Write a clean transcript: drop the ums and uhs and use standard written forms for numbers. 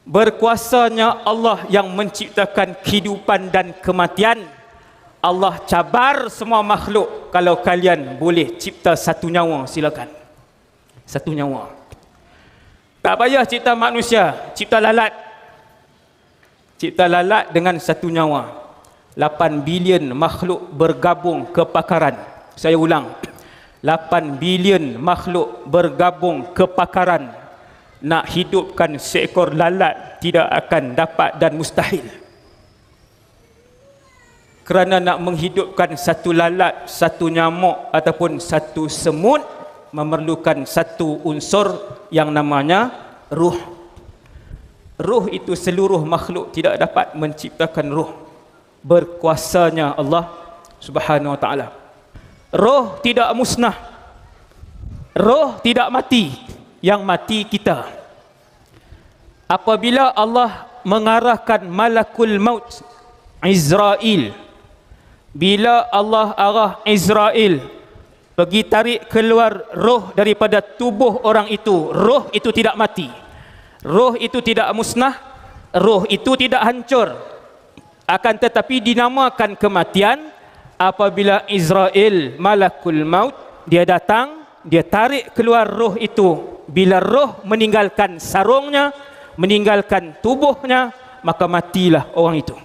Berkuasanya Allah yang menciptakan kehidupan dan kematian. Allah cabar semua makhluk, kalau kalian boleh cipta satu nyawa, silakan. Satu nyawa. Tak payah cipta manusia, cipta lalat. Cipta lalat dengan satu nyawa. 8 bilion makhluk bergabung kepakaran. Saya ulang. 8 bilion makhluk bergabung kepakaran. Nak hidupkan seekor lalat tidak akan dapat dan mustahil. Kerana nak menghidupkan satu lalat, satu nyamuk ataupun satu semut memerlukan satu unsur yang namanya ruh. Ruh itu seluruh makhluk tidak dapat menciptakan ruh. Berkuasanya Allah Subhanahu wa taala. Roh tidak musnah. Roh tidak mati. Yang mati kita. Apabila Allah mengarahkan malakul maut Israel, bila Allah arah Israel pergi tarik keluar roh daripada tubuh orang itu, roh itu tidak mati, roh itu tidak musnah, roh itu tidak hancur, akan tetapi dinamakan kematian apabila Israel malakul maut dia datang, dia tarik keluar roh itu. Bila roh meninggalkan sarungnya, meninggalkan tubuhnya, maka matilah orang itu.